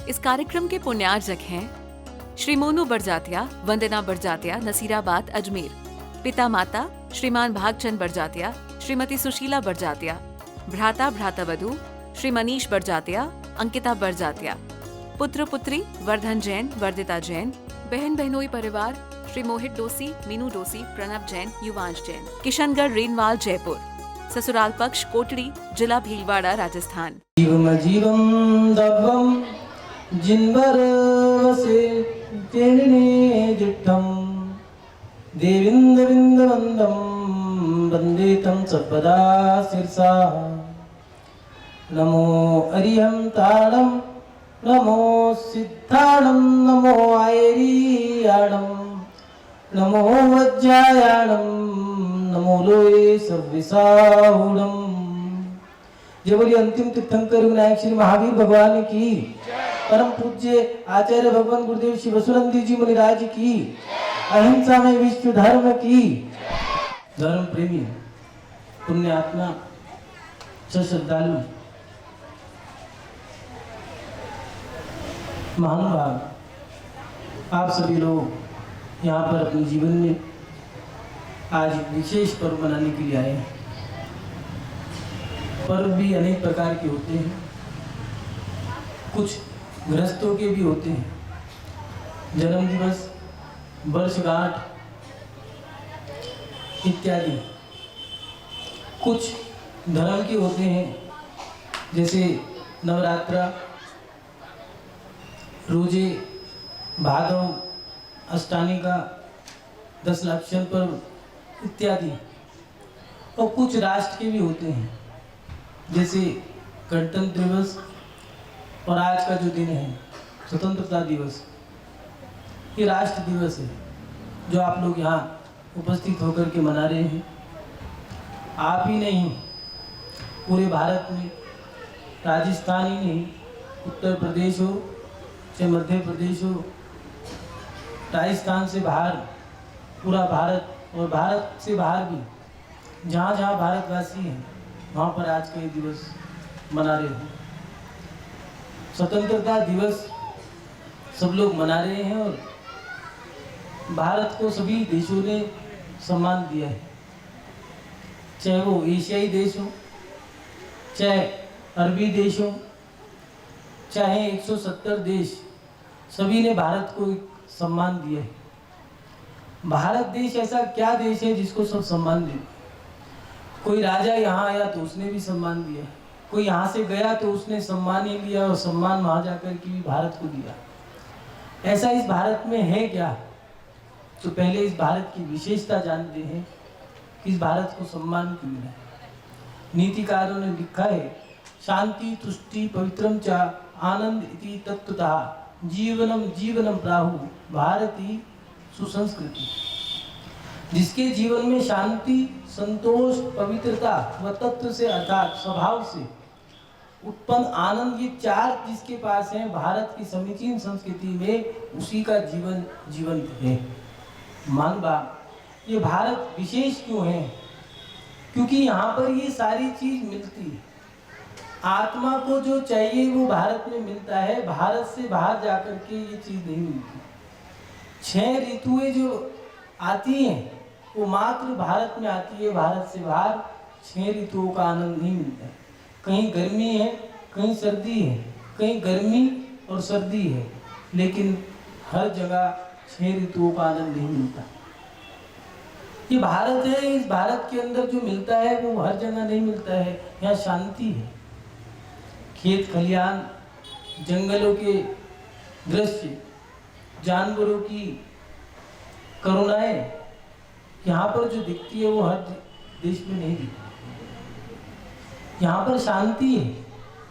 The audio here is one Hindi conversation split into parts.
इस कार्यक्रम के पुण्यार्जक हैं श्री मोनू बरजातिया, वंदना बरजातिया, नसीराबाद, अजमेर। पिता माता श्रीमान भागचंद बरजातिया, श्रीमती सुशीला बरजातिया। भ्राता भ्रातावधू श्री मनीष बरजातिया, अंकिता बरजातिया। पुत्र पुत्री वर्धन जैन, वर्दिता जैन। बहन बहनोई परिवार श्री मोहित डोसी, मीनू डोसी, प्रणब जैन, युवांश जैन। किशनगढ़, रेनवाल, जयपुर। ससुराल पक्ष कोटड़ी, जिला भीलवाड़ा, राजस्थान। जीवम दब्बम जिनवर वसे तेने जिट्ठम देविंद विंद वंदम वंदे तम सर्वदा शिरसा। नमो अरिहं ताणम, नमो सिद्धाणम, नमो आयरियाणम, नमो वज्रायाणम, नमो लोये सर्विसाहुणम। जय बोलिए अंतिम तीर्थंकर विनायक श्री महावीर भगवान की, परम पूज्य आचार्य भगवान गुरुदेव श्री वसुनंदी जी मुनिराज की, अहिंसा में विश्व धर्म की। धर्म प्रेमी, पुण्य आत्मा, श्रद्धालु, महानुभाव, आप सभी लोग यहाँ पर अपने जीवन में आज विशेष पर्व मनाने के लिए आए हैं। पर्व भी अनेक प्रकार के होते हैं, कुछ गृहस्थों के भी होते हैं, जन्म दिवस, वर्षगांठ इत्यादि। कुछ धर्म के होते हैं, जैसे नवरात्रा, रोजे, भादव, अष्टानी का, 10 लक्षण पर्व इत्यादि। और कुछ राष्ट्र के भी होते हैं, जैसे गणतंत्र दिवस और आज का जो दिन है स्वतंत्रता दिवस, ये राष्ट्र दिवस है जो आप लोग यहाँ उपस्थित होकर के मना रहे हैं। आप ही नहीं, पूरे भारत में, राजस्थान ही नहीं, उत्तर प्रदेश हो चाहे मध्य प्रदेश हो, राजस्थान से बाहर पूरा भारत और भारत से बाहर भी जहाँ जहाँ भारतवासी हैं वहाँ पर आज का ये दिवस मना रहे हैं। स्वतंत्रता दिवस सब लोग मना रहे हैं और भारत को सभी देशों ने सम्मान दिया है, चाहे वो एशियाई देश हो, चाहे अरबी देश हो, चाहे 170 देश, सभी ने भारत को सम्मान दिया है। भारत देश ऐसा क्या देश है जिसको सब सम्मान दे? कोई राजा यहाँ आया तो उसने भी सम्मान दिया, कोई यहाँ से गया तो उसने सम्मान ही लिया और सम्मान वहाँ जाकर के भी भारत को दिया। ऐसा इस भारत में है क्या? तो पहले इस भारत की विशेषता जानते हैं कि इस भारत को सम्मान क्यों मिला है। नीतिकारों ने लिखा है, शांति तुष्टि पवित्रम च आनंद इति तत्वतः जीवनम जीवनम प्राहु भारती सुसंस्कृति। जिसके जीवन में शांति, संतोष, पवित्रता व तत्व से अर्थात स्वभाव से उत्पन्न आनंद, ये 4 जिसके पास हैं, भारत की समीचीन संस्कृति में उसी का जीवन जीवंत है। मानवा, ये भारत विशेष क्यों है? क्योंकि यहाँ पर ये सारी चीज मिलती है। आत्मा को जो चाहिए वो भारत में मिलता है, भारत से बाहर जाकर के ये चीज नहीं मिलती। 6 ऋतुएं जो आती हैं वो मात्र भारत में आती है, भारत से बाहर 6 ऋतुओं का आनंद नहीं मिलता है। कहीं गर्मी है, कहीं सर्दी है, कहीं गर्मी और सर्दी है, लेकिन हर जगह 6 ऋतुओं का आनंद नहीं मिलता। ये भारत है, इस भारत के अंदर जो मिलता है वो हर जगह नहीं मिलता है। यहाँ शांति है, खेत खलियान, जंगलों के दृश्य, जानवरों की करुणाएं यहाँ पर जो दिखती है वो हर देश में नहीं दिखती। यहाँ पर शांति है,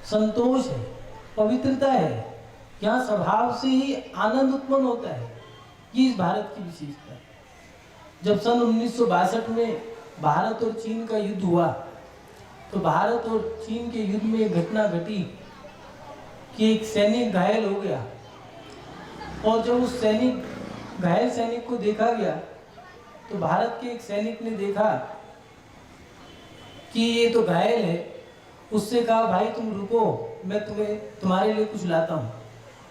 संतोष है, पवित्रता है, यहाँ स्वभाव से ही आनंद उत्पन्न होता है। ये इस भारत की विशेषता है। जब सन 1962 में भारत और चीन का युद्ध हुआ तो भारत और चीन के युद्ध में एक घटना घटी कि एक सैनिक घायल हो गया, और जब उस घायल सैनिक को देखा गया तो भारत के एक सैनिक ने देखा कि ये तो घायल है, उससे कहा भाई तुम रुको, मैं तुम्हारे लिए कुछ लाता हूँ।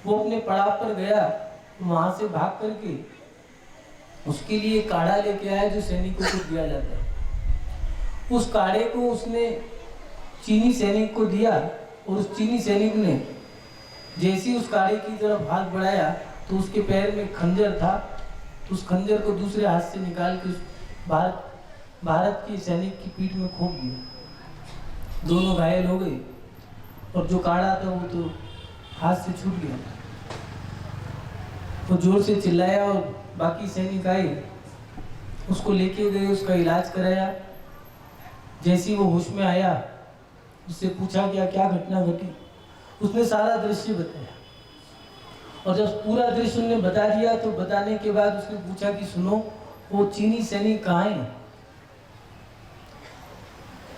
वो अपने पड़ाव पर गया, वहां से भाग करके उसके लिए काढ़ा लेके आया जो सैनिकों को दिया जाता है। उस काढ़े को उसने चीनी सैनिक को दिया और उस चीनी सैनिक ने जैसे ही उस काढ़े की तरफ हाथ बढ़ाया तो उसके पैर में खंजर था, तो उस खंजर को दूसरे हाथ से निकाल के उस भारत के सैनिक की पीठ में खोप दिया। दोनों घायल हो गए और जो काढ़ा था वो तो हाथ से छूट गया। वो जोर से चिल्लाया और बाकी सैनिक आए, उसको लेके गए, उसका इलाज कराया। जैसे ही वो होश में आया, उससे पूछा गया क्या घटना घटी, उसने सारा दृश्य बताया। और जब पूरा दृश्य उन्होंने बता दिया तो बताने के बाद उसने पूछा कि सुनो, वो चीनी सैनिक कहाँ हैं?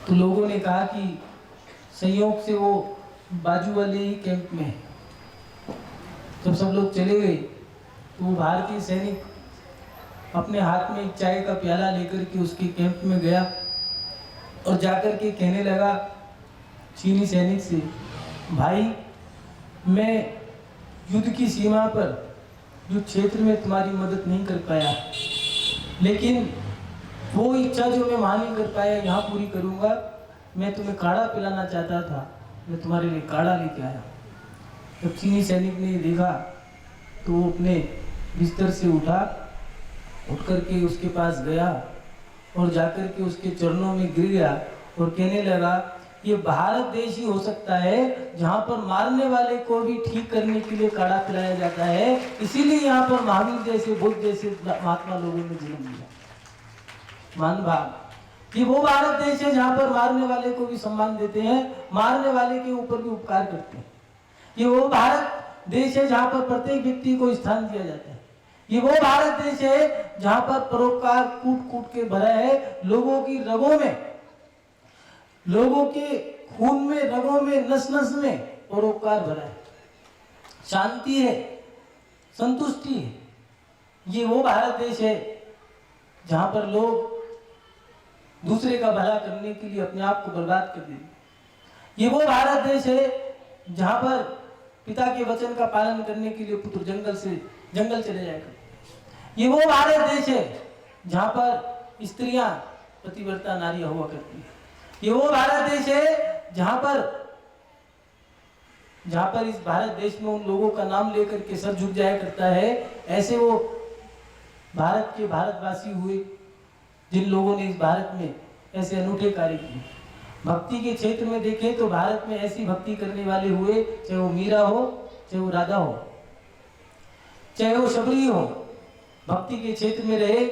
तो लोगों ने कहा कि संयोग से वो बाजू वाले ही कैंप में है। जब सब लोग चले गए तो वो भारतीय सैनिक अपने हाथ में एक चाय का प्याला लेकर के उसके कैंप में गया और जाकर के कहने लगा चीनी सैनिक से, भाई मैं युद्ध की सीमा पर युद्ध क्षेत्र में तुम्हारी मदद नहीं कर पाया, लेकिन वो इच्छा जो मैं वहाँ नहीं कर पाया यहाँ पूरी करूँगा। मैं तुम्हें काढ़ा पिलाना चाहता था, मैं तुम्हारे लिए काढ़ा लेके आया। जब चीनी सैनिक ने देखा तो वो अपने बिस्तर से उठ करके उसके पास गया और जाकर के उसके चरणों में गिर गया और कहने लगा, ये भारत देश ही हो सकता है जहाँ पर मारने वाले को भी ठीक करने के लिए काढ़ा पिलाया जाता है। इसीलिए यहाँ पर महावीर जैसे, बुद्ध जैसे महात्मा लोगों ने जन्म लिया। मान भाव, ये वो भारत देश है जहाँ पर मारने वाले को भी सम्मान देते हैं, मारने वाले के ऊपर भी उपकार करते हैं। ये वो भारत देश है जहाँ पर प्रत्येक व्यक्ति को स्थान दिया जाता है। ये वो भारत देश है जहाँ पर परोपकार कूट कूट के भरा है, लोगों की रगों में, लोगों के खून में, रगों में, नस नस में परोपकार भरा है, शांति है, संतुष्टि है। ये वो भारत देश है जहाँ पर लोग दूसरे का भला करने के लिए अपने आप को बर्बाद कर देते। ये वो भारत देश है जहाँ पर पिता के वचन का पालन करने के लिए पुत्र जंगल चले जाएगा। ये वो भारत देश है जहाँ पर स्त्रियां पतिव्रता नारी हुआ करती है। ये वो भारत देश है जहाँ पर इस भारत देश में उन लोगों का नाम लेकर के सर झुक जाया करता है। ऐसे वो भारत के भारतवासी हुए जिन लोगों ने इस भारत में ऐसे अनूठे कार्य किए। भक्ति के क्षेत्र में देखें तो भारत में ऐसी भक्ति करने वाले हुए, चाहे वो मीरा हो, चाहे वो राधा हो, चाहे वो शबरी हो। भक्ति के क्षेत्र में रहे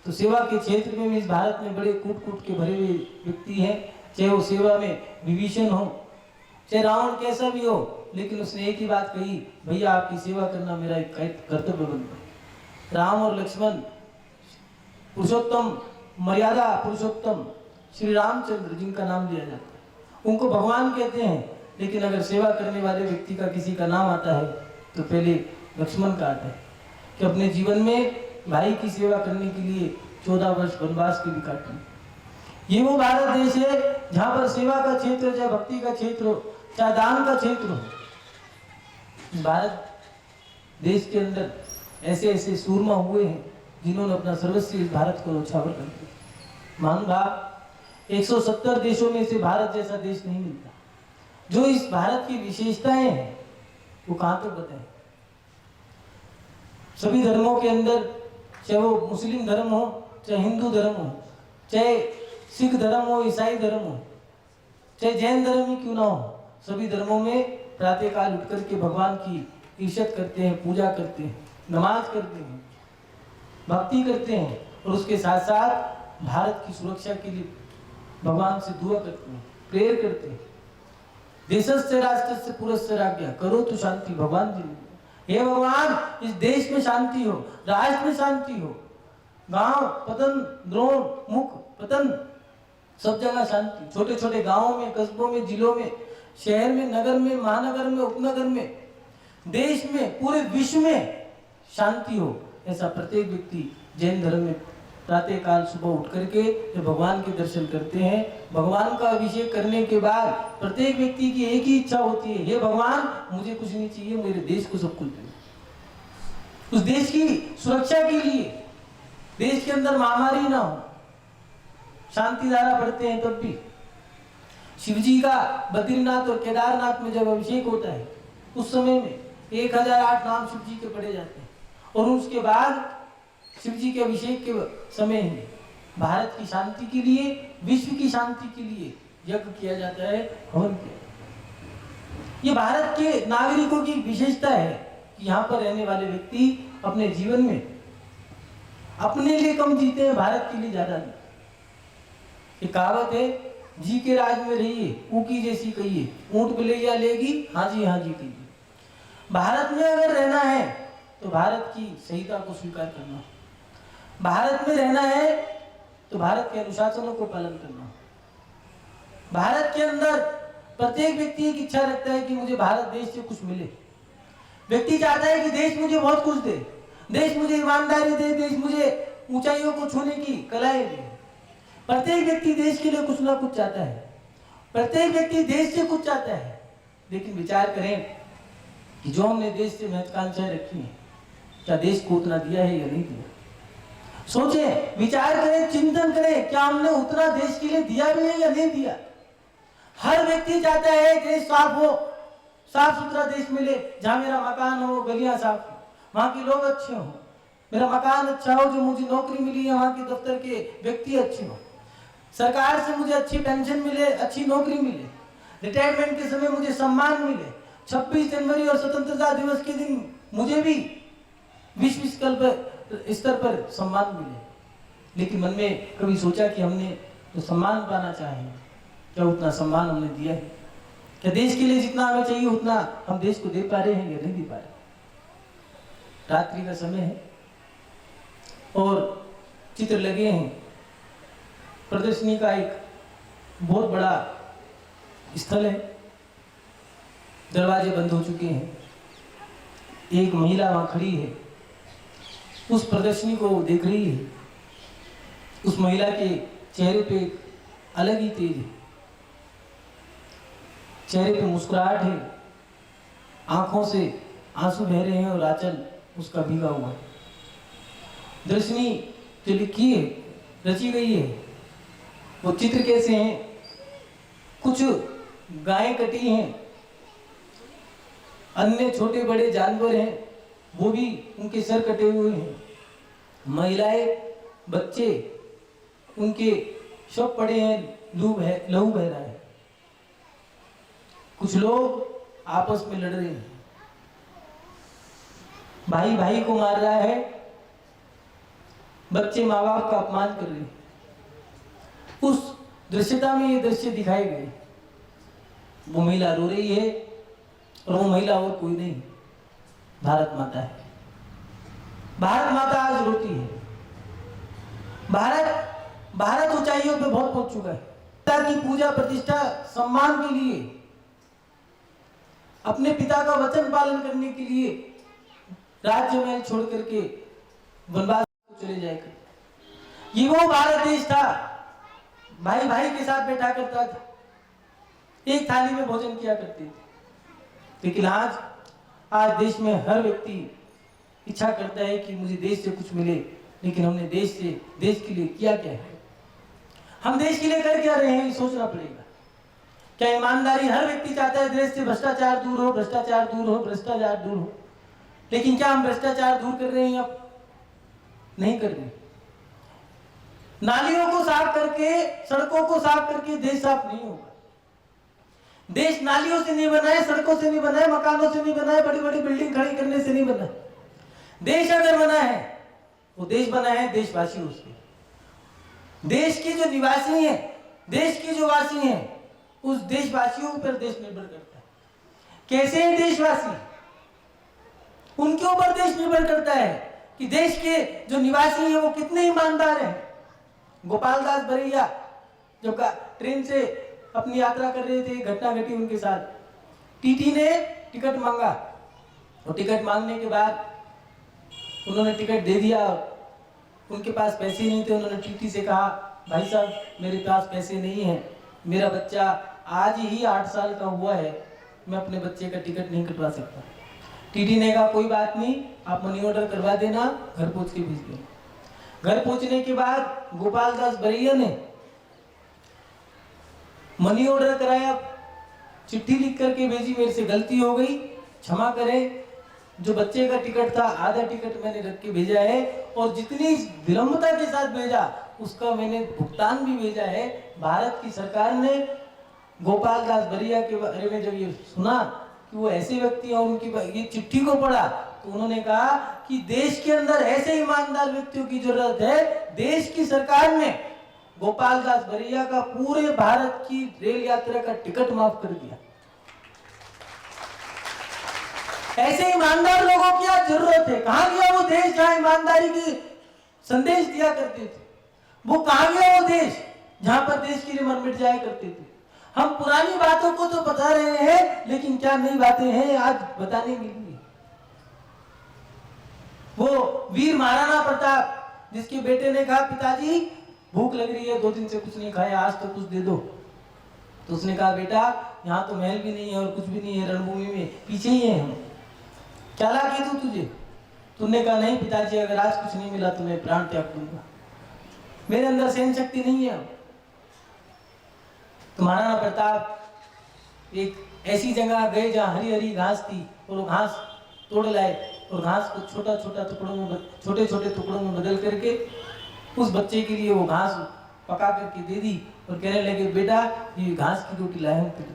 तो सेवा के क्षेत्र में भी इस भारत में बड़े कूट कूट के भरे हुए व्यक्ति हैं। चाहे वो सेवा में विभीषण हो, चाहे रावण कैसा भी हो, लेकिन उसने एक ही बात कही, भैया आपकी सेवा करना मेरा एक कर्तव्य बनता है। राम और लक्ष्मण, पुरुषोत्तम, मर्यादा पुरुषोत्तम श्री रामचंद्र जिनका नाम लिया जाता है, उनको भगवान कहते हैं। लेकिन अगर सेवा करने वाले व्यक्ति का किसी का नाम आता है तो पहले लक्ष्मण का आता है कि अपने जीवन में भाई की सेवा करने के लिए 14 वर्ष वनवास के भी काटे। ये वो भारत देश है जहाँ पर सेवा का क्षेत्र, चाहे भक्ति का क्षेत्र हो, चाहे दान का क्षेत्र हो। भारत देश के अंदर ऐसे ऐसे सूरमा हुए हैं जिन्होंने अपना सर्वस्व इस भारत को न्यौछावर कर दिया। मान भाव, 170 देशों में से भारत जैसा देश नहीं मिलता। जो इस भारत की विशेषताएं हैं वो कहाँ तक बताएं। सभी धर्मों के अंदर, चाहे वो मुस्लिम धर्म हो, चाहे हिंदू धर्म हो, चाहे सिख धर्म हो, ईसाई धर्म हो, चाहे जैन धर्म ही क्यों ना हो, सभी धर्मों में प्रातःकाल उठ करके भगवान की इज्जत करते हैं, पूजा करते हैं, नमाज करते हैं, भक्ति करते हैं और उसके साथ साथ भारत की सुरक्षा के लिए भगवान से दुआ करते हैं, प्रेयर करते हैं। देशस्य राष्ट्रस्य पुरस्य राज्ञा करो तो शांति, भगवान जी ने, हे भगवान इस देश में शांति हो, राष्ट्र में शांति हो, गांव पतन, द्रोण, मुख पतन, सब जगह शांति। छोटे छोटे गांवों में, कस्बों में, जिलों में, शहर में, नगर में, महानगर में, उपनगर में, देश में, पूरे विश्व में शांति हो, ऐसा प्रत्येक व्यक्ति जैन धर्म में प्रातः काल सुबह उठ करके जब भगवान के दर्शन करते हैं, भगवान का अभिषेक करने के बाद प्रत्येक व्यक्ति की एक ही इच्छा होती है, हे भगवान मुझे कुछ नहीं चाहिए, मेरे देश को सब कुछ दे। उस देश की सुरक्षा के लिए, देश के अंदर महामारी ना हो, शांति धारा पढ़ते हैं तब भी। शिव जी का बद्रीनाथ और केदारनाथ में जब अभिषेक होता है उस समय में 1008 नाम शिव जी के पढ़े जाते हैं, और उसके बाद शिव जी के अभिषेक के समय में भारत की शांति के लिए, विश्व की शांति के लिए यज्ञ किया जाता है, हवन किया। ये भारत के नागरिकों की विशेषता है कि यहाँ पर रहने वाले व्यक्ति अपने जीवन में अपने लिए कम जीते हैं, भारत के लिए ज्यादा नहीं। ये कहावत है, जी के राज में रहिए, ऊकी जैसी कहिए, ऊंट बिलैया लेगी, हाँ जी कहिए। भारत में अगर रहना है तो भारत की संहिता को स्वीकार करना, भारत में रहना है तो भारत के अनुशासनों को पालन करना। भारत के अंदर प्रत्येक व्यक्ति एक इच्छा रखता है कि मुझे भारत देश से कुछ मिले। व्यक्ति चाहता है कि देश मुझे बहुत कुछ दे, देश मुझे ईमानदारी दे, देश मुझे ऊंचाइयों को छूने की कलाएं दे। प्रत्येक व्यक्ति देश के लिए कुछ ना कुछ चाहता है, प्रत्येक व्यक्ति देश से कुछ चाहता है। लेकिन विचार करें कि जो हमने देश से महत्वाकांक्षाएं रखी हैं, क्या देश को उतना दिया है या नहीं दिया? सोचें, विचार करें, चिंतन करें, क्या हमने उतना देश के लिए दिया भी है या नहीं दिया? हर व्यक्ति चाहता है देश साफ हो, साफ सुथरा देश मिले, जहां मेरा मकान हो, गलियां साफ हो, वहां के लोग अच्छे हो, मेरा मकान अच्छा हो, जो मुझे नौकरी मिली है वहां के दफ्तर के व्यक्ति अच्छे हो, सरकार से मुझे अच्छी पेंशन मिले, अच्छी नौकरी मिले, रिटायरमेंट के समय मुझे सम्मान मिले, 26 जनवरी और स्वतंत्रता दिवस के दिन मुझे भी विश्व स्तर पर सम्मान मिले। लेकिन मन में कभी सोचा कि हमने जो सम्मान पाना चाहे, क्या उतना सम्मान हमने दिया है? क्या देश के लिए जितना हमें चाहिए उतना हम देश को दे पा रहे हैं या नहीं दे पा रहे? रात्रि का समय है और चित्र लगे हैं। प्रदर्शनी का एक बहुत बड़ा स्थल है, दरवाजे बंद हो चुके हैं, एक महिला वहां खड़ी है, उस प्रदर्शनी को देख रही है। उस महिला के चेहरे पे एक अलग ही तेज है, चेहरे पे मुस्कुराहट है, आंखों से आंसू बह रहे हैं और आंचल उसका भीगा हुआ है। दर्शनी जो लिखी है, रची गई है, वो चित्र कैसे हैं? कुछ गायें कटी हैं, अन्य छोटे बड़े जानवर हैं, वो भी उनके सर कटे हुए हैं, महिलाएं, बच्चे, उनके शव पड़े हैं, लहू बह रहा है। कुछ लोग आपस में लड़ रहे हैं, भाई भाई को मार रहा है, बच्चे माँ बाप का अपमान कर रहे हैं। उस दृश्यता में ये दृश्य दिखाए गए। वो महिला रो रही है और वो महिला और कोई नहीं, भारत माता है। भारत माता आज रोती है। भारत ऊंचाइयों पे बहुत पहुंच चुका है। पिता की पूजा प्रतिष्ठा सम्मान के लिए, अपने पिता का वचन पालन करने के लिए राज्य में छोड़ करके वनवास चले जाएगा। ये वो भारत देश था, भाई भाई के साथ बैठा करता था, एक थाली में भोजन किया करते थे। लेकिन आज देश में हर व्यक्ति इच्छा करता है कि मुझे देश से कुछ मिले, लेकिन हमने देश के लिए किया क्या है? हम देश के लिए कर क्या रहे हैं, ये सोचना पड़ेगा। क्या ईमानदारी? हर व्यक्ति चाहता है देश से भ्रष्टाचार दूर हो, भ्रष्टाचार दूर हो, भ्रष्टाचार दूर हो। लेकिन क्या हम भ्रष्टाचार दूर कर रहे हैं? अब नहीं कर रहे। नालियों को साफ करके, सड़कों को साफ करके देश साफ नहीं होगा। देश नालियों से नहीं बना है, सड़कों से नहीं बना है, मकानों से नहीं बना है, बड़ी बड़ी बिल्डिंग खड़ी करने से नहीं बना। देश अगर बना है, वो देश बना है देशवासियों से। देश के जो निवासी हैं, देश के जो वासी हैं, उस देशवासियों पर देश निर्भर करता है। कैसे हैं देशवासी? उनके ऊपर देश निर्भर करता है कि देश के जो निवासी हैं वो कितने ईमानदार हैं। गोपाल दास बरैया जब ट्रेन से अपनी यात्रा कर रहे थे, घटना घटी उनके साथ। टीटी ने टिकट मांगा और टिकट मांगने के बाद उन्होंने टिकट दे दिया। उनके पास पैसे नहीं थे। उन्होंने टीटी से कहा, भाई साहब मेरे पास पैसे नहीं है, मेरा बच्चा आज ही 8 साल का हुआ है, मैं अपने बच्चे का टिकट नहीं कटवा सकता। टीटी ने कहा कोई बात नहीं, आप मनी ऑर्डर करवा देना, घर पहुंच के भेज देना। घर पहुंचने के बाद गोपाल दास बरैया ने मनी ऑर्डर कराया, चिट्ठी लिख करके भेजी, मेरे से गलती हो गई, क्षमा करें, जो बच्चे का टिकट था आधा टिकट मैंने रख के भेजा है और जितनी विलंबता के साथ भेजा उसका मैंने भुगतान भी भेजा है। भारत की सरकार ने गोपाल दास बरैया के बारे में जब ये सुना कि वो ऐसे व्यक्ति हैं और उनकी ये चिट्ठी को पढ़ा, तो उन्होंने कहा कि देश के अंदर ऐसे ईमानदार व्यक्तियों की जरूरत है। देश की सरकार ने गोपाल दास बरैया का पूरे भारत की रेल यात्रा का टिकट माफ कर दिया। ऐसे ईमानदार लोगों की आज जरूरत है। कहां गया वो देश जहां ईमानदारी की संदेश दिया करते थे? वो कहां गया वो देश जहां पर देश के लिए मर मिट जाया करते थे? हम पुरानी बातों को तो बता रहे हैं, लेकिन क्या नई बातें हैं आज बताने के लिए? वो वीर महाराणा प्रताप, जिसके बेटे ने कहा पिताजी भूख लग रही है, 2 दिन से कुछ नहीं खाया, आज तो कुछ दे दो। तो उसने कहा बेटा यहाँ तो महल भी नहीं है और कुछ भी नहीं है, रणभूमि में पीछे ही है हम, क्या ला के दूं तुझे? तुमने कहा नहीं पिताजी, अगर आज कुछ नहीं मिला तो मैं प्राण त्याग दूंगा, मेरे अंदर सहन शक्ति नहीं है। तो महाराणा प्रताप एक ऐसी जगह गए जहां हरी हरी घास थी और वो घास तोड़ लाए और घास को छोटे छोटे टुकड़ों में बदल करके उस बच्चे के लिए वो घास पका करके दे दी और कहने लगे बेटा ये घास की रोटी लाए हैं।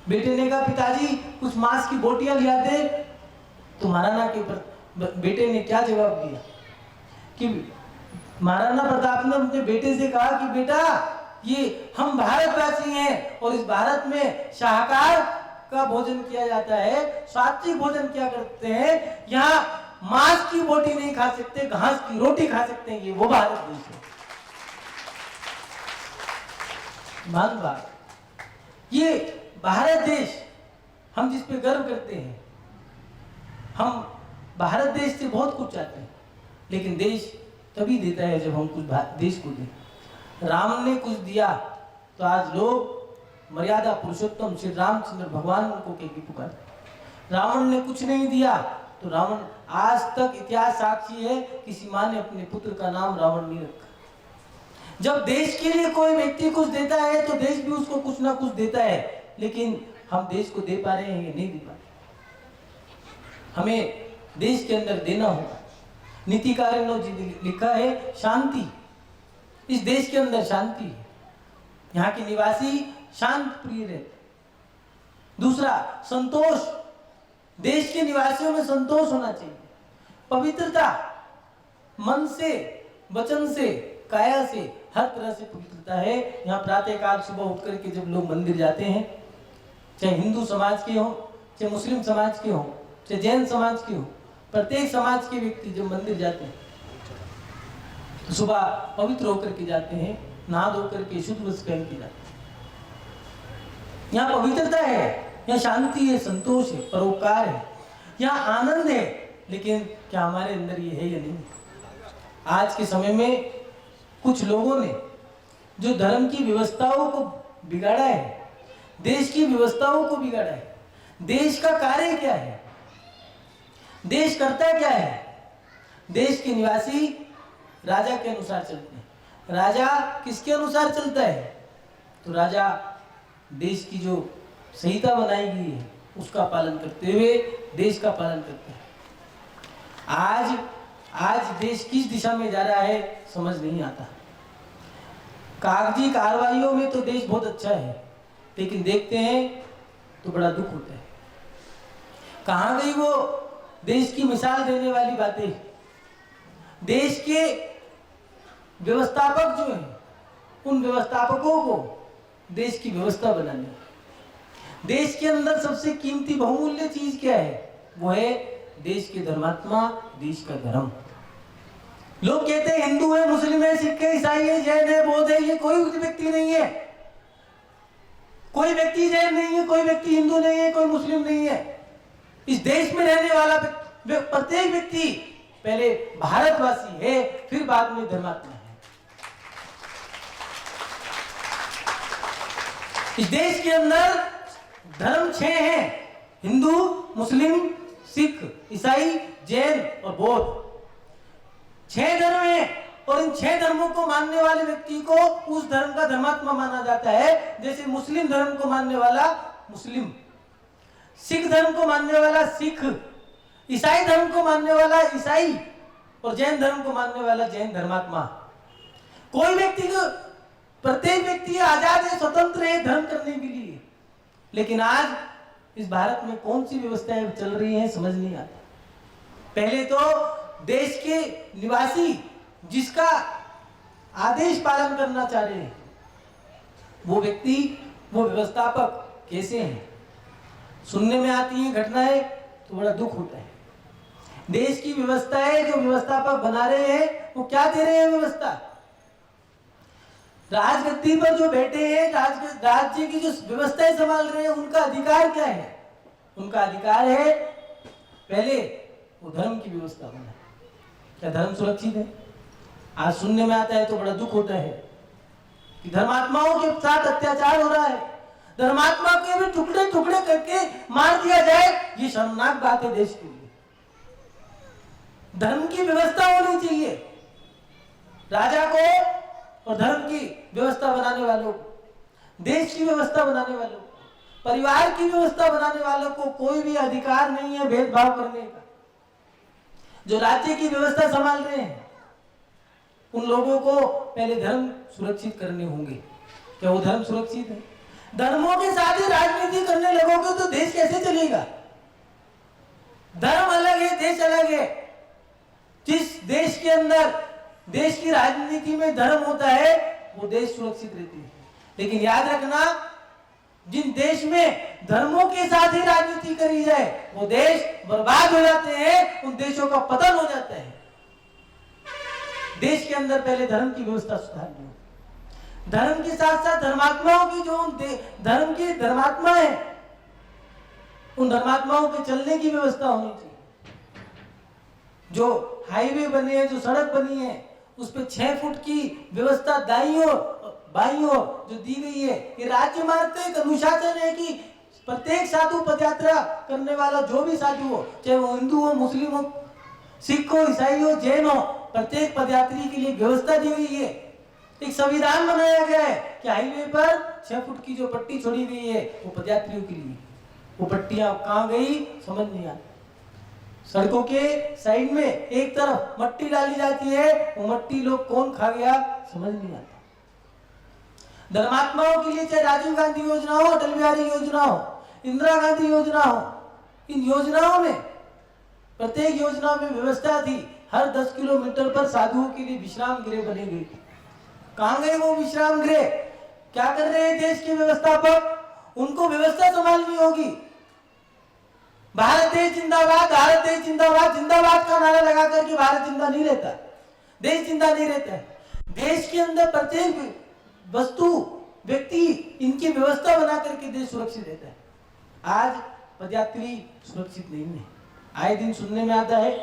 बेटे ने कहा पिताजी कुछ मांस की बोटियां ले आते। तो महाराणा के बेटे ने क्या जवाब दिया कि महाराणा प्रताप ने अपने बेटे से कहा कि बेटा ये हम भारतवासी हैं और इस भारत में शाकाहार का भोजन किया जाता है, सात्विक भोजन क्या करते हैं, यहाँ मांस की बोटी नहीं खा सकते, घास की रोटी खा सकते हैं, ये वो भारत देश है। मान बात, ये भारत देश हम जिस पे गर्व करते हैं, हम भारत देश से बहुत कुछ चाहते हैं, लेकिन देश तभी देता है जब हम कुछ देश को दें। राम ने कुछ दिया तो आज लोग मर्यादा पुरुषोत्तम श्री रामचंद्र भगवान को कह के पुकारते। रावण ने कुछ नहीं दिया तो रावण आज तक इतिहास साक्षी है, किसी माँ ने अपने पुत्र का नाम रावण नहीं रखा। जब देश के लिए कोई व्यक्ति कुछ देता है तो देश भी उसको कुछ ना कुछ देता है, लेकिन हम देश को दे पा रहे हैं या नहीं दे पा रहे? हमें देश के अंदर देना होगा। नीतिकारों ने लिखा है शांति, इस देश के अंदर शांति है, यहाँ के निवासी शांत प्रिय रहते। दूसरा संतोष, देश के निवासियों में संतोष होना चाहिए। पवित्रता, मन से, वचन से, काया से, हर तरह से पवित्रता है। यहाँ प्रातःकाल सुबह उठ करके जब लोग मंदिर जाते हैं, चाहे हिंदू समाज के हों, चाहे मुस्लिम समाज के हों, चाहे जैन समाज के हों, प्रत्येक समाज के व्यक्ति जब मंदिर जाते हैं तो सुबह पवित्र होकर के जाते हैं, नहा धो करके शुद्ध वस्त्र पहन के जाते हैं। यहाँ पवित्रता है, यहाँ शांति है, संतोष है, परोपकार है, यहाँ आनंद है। लेकिन क्या हमारे अंदर ये है या नहीं? आज के समय में कुछ लोगों ने जो धर्म की व्यवस्थाओं को बिगाड़ा है, देश की व्यवस्थाओं को बिगाड़ा है। देश का कार्य क्या है? देश करता क्या है? देश के निवासी राजा के अनुसार चलते हैं। राजा किसके अनुसार चलता है? तो राजा देश की जो संहिता बनाई गई है उसका पालन करते हुए देश का पालन करते हैं। आज देश किस दिशा में जा रहा है समझ नहीं आता। कागजी कार्रवाइयों में तो देश बहुत अच्छा है, लेकिन देखते हैं तो बड़ा दुख होता है। कहां गई वो देश की मिसाल देने वाली बातें? देश के व्यवस्थापक जो हैं, उन व्यवस्थापकों को देश की व्यवस्था बनानी है। देश के अंदर सबसे कीमती बहुमूल्य चीज क्या है? वो है देश के धर्मात्मा, देश का धर्म। लोग कहते हैं हिंदू है, मुस्लिम है, सिख है, ईसाई है, जैन है, बौद्ध है, ये कोई व्यक्ति नहीं है। कोई व्यक्ति जैन नहीं है, कोई व्यक्ति हिंदू नहीं है, कोई मुस्लिम नहीं है। इस देश में रहने वाला प्रत्येक व्यक्ति पहले भारतवासी है, फिर बाद में धर्मात्मा है। इस देश के अंदर धर्म 6 हैं, हिंदू, मुस्लिम, सिख, ईसाई, जैन और बौद्ध। 6 धर्म हैं और इन 6 धर्मों को मानने वाले व्यक्ति को उस धर्म का धर्मात्मा माना जाता है। जैसे मुस्लिम धर्म को मानने वाला मुस्लिम, सिख धर्म को मानने वाला सिख, ईसाई धर्म को मानने वाला ईसाई और जैन धर्म को मानने वाला जैन धर्मात्मा। कोई व्यक्ति को, प्रत्येक व्यक्ति आजाद है, स्वतंत्र है धर्म करने के लिए। लेकिन आज इस भारत में कौन सी व्यवस्थाएं चल रही हैं समझ नहीं आता। पहले तो देश के निवासी जिसका आदेश पालन करना चाह रहे हैं, वो व्यक्ति, वो व्यवस्थापक कैसे हैं, सुनने में आती है घटनाएं तो बड़ा दुख होता है। देश की व्यवस्थाएं जो व्यवस्थापक बना रहे हैं वो क्या दे रहे हैं व्यवस्था। राजगद्दी पर जो बैठे हैं, राज्य की जो व्यवस्थाएं संभाल रहे हैं, उनका अधिकार क्या है? उनका अधिकार है पहले वो धर्म की व्यवस्था बनाए। क्या धर्म सुरक्षित है? आज सुनने में आता है तो बड़ा दुख होता है कि धर्मात्माओं के साथ अत्याचार हो रहा है, धर्मात्मा के भी टुकड़े टुकड़े करके मार दिया जाए। ये शर्मनाक बात है देश के लिए। धर्म की व्यवस्था होनी चाहिए। राजा को और धर्म की व्यवस्था बनाने वालों को, देश की व्यवस्था बनाने वालों को, परिवार की व्यवस्था बनाने वालों को कोई भी अधिकार नहीं है भेदभाव करने का। जो राज्य की व्यवस्था संभाल रहे हैं उन लोगों को पहले धर्म सुरक्षित करने होंगे। क्या वो धर्म सुरक्षित है? धर्मों के साथ ही राजनीति करने लगोगे तो देश कैसे चलेगा? धर्म अलग है, देश अलग है। जिस देश के अंदर देश की राजनीति में धर्म होता है वो देश सुरक्षित रहती है। लेकिन याद रखना, जिन देश में धर्मों के साथ ही राजनीति करी जाए वो देश बर्बाद हो जाते हैं, उन देशों का पतन हो जाता है। देश के अंदर पहले धर्म की व्यवस्था सुधारनी हो। धर्म के साथ साथ धर्मात्माओं की, जो धर्म के धर्मात्मा है, उन धर्मात्माओं के चलने की व्यवस्था होनी चाहिए। जो हाईवे बने हैं, जो सड़क बनी है, उस पे 6 फुट की व्यवस्था दाईं ओर बाईं ओर जो दी गई है, ये राज्य मार्ग का एक अनुशासन है कि प्रत्येक साधु पदयात्रा करने वाला जो भी साधु हो, चाहे वो हिंदू हो, मुस्लिम हो, सिख हो, ईसाई हो, जैन हो, प्रत्येक पदयात्री के लिए व्यवस्था दी गई है। एक संविधान बनाया गया है कि हाईवे पर 6 फुट की जो पट्टी छोड़ी गई है वो पदयात्रियों के लिए। वो पट्टियां कहाँ गई समझ नहीं आता। सड़कों के साइड में एक तरफ मट्टी डाली जाती है, वो मट्टी लोग कौन खा गया समझ नहीं आता। धर्मात्माओं के लिए चाहे राजीव गांधी योजना हो, अटल बिहारी योजना हो, इंदिरा गांधी योजना हो, इन योजनाओं में, प्रत्येक योजना में व्यवस्था थी हर 10 किलोमीटर पर साधुओं के लिए विश्राम गृह बने गए। कहां गए वो विश्राम गृह? क्या कर रहे हैं देश के व्यवस्थापक? उनको व्यवस्था संभालनी होगी। भारत देश जिंदाबाद, भारत देश जिंदाबाद, जिंदाबाद का नारा लगा करके भारत जिंदा नहीं रहता, देश जिंदा नहीं रहता है। देश के अंदर प्रत्येक वस्तु, व्यक्ति, इनकी व्यवस्था बना करके देश सुरक्षित रहता है। आज पदयात्री सुरक्षित नहीं है। आए दिन सुनने में आता है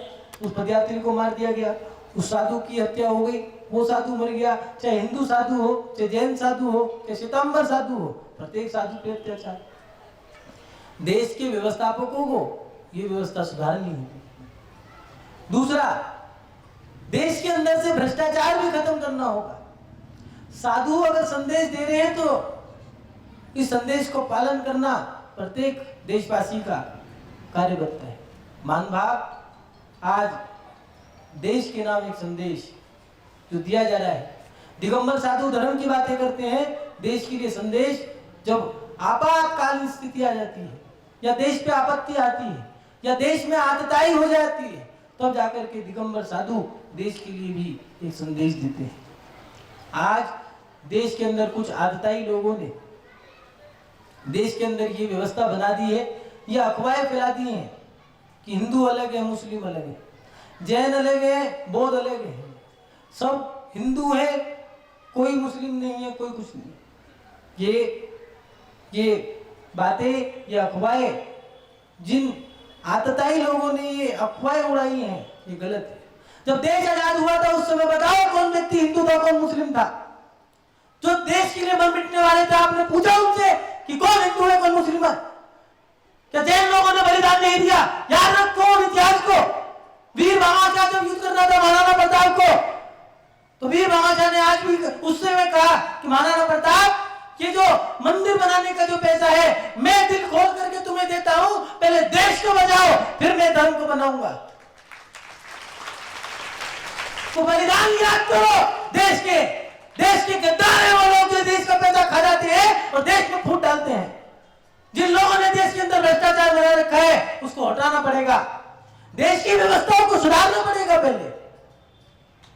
उस पदयात्री को मार दिया गया, उस साधु की हत्या हो गई, वो साधु मर गया, चाहे हिंदू साधु हो, चाहे जैन साधु हो, चाहे श्वेतांबर साधु हो, प्रत्येक साधु पे अत्याचार। देश के व्यवस्थापकों को ये व्यवस्था सुधारनी होगी। दूसरा, देश के अंदर से भ्रष्टाचार भी खत्म करना होगा। साधु अगर संदेश दे रहे हैं तो इस संदेश को पालन करना प्रत्येक देशवासी का कार्य बनता है। मान भाव, आज देश के नाम एक संदेश जो दिया जा रहा है, दिगंबर साधु धर्म की बातें करते हैं, देश के लिए संदेश। जब आपातकालीन स्थिति आ जाती है या देश पे आपत्ति आती है या देश में आतताई हो जाती है, तब जाकर के दिगंबर साधु देश के लिए भी एक संदेश देते हैं। आज देश के अंदर कुछ आतताई लोगों ने देश के अंदर ये व्यवस्था बना दी है, ये अफवाहें फैला दी हैं कि हिंदू अलग है, मुस्लिम अलग है, जैन अलग है, बौद्ध अलग है, सब हिंदू है, कोई मुस्लिम नहीं है, कोई कुछ नहीं। ये बातें, ये अफवाहें, जिन आतताई लोगों ने ये अफवाहें उड़ाई हैं, ये गलत है। जब देश आजाद हुआ था उस समय बताओ कौन व्यक्ति हिंदू था कौन मुस्लिम था? जो देश के लिए मर मिटने वाले थे, आपने पूछा उनसे कि कौन हिंदू है कौन मुस्लिम है? क्या जैन लोगों ने बलिदान नहीं दिया? याद रखो इतिहास को। वीर भामाशाह जब युद्ध करना था महाराणा प्रताप को, तो वीर भामाशाह ने आज भी उस समय कहा कि महाराणा प्रताप, ये जो मंदिर बनाने का जो पैसा है मैं दिल खोल करके तुम्हें देता हूं, पहले देश को बचाओ फिर मैं धर्म को बनाऊंगा। तो बलिदान याद करो देश के गद्दार हैं वो लोग जो देश का पैसा खा जाते हैं और देश में फूट डालते हैं। जिन लोगों ने देश के अंदर भ्रष्टाचार बना रखा है उसको हटाना पड़ेगा। देश की व्यवस्थाओं को सुधारना पड़ेगा। पहले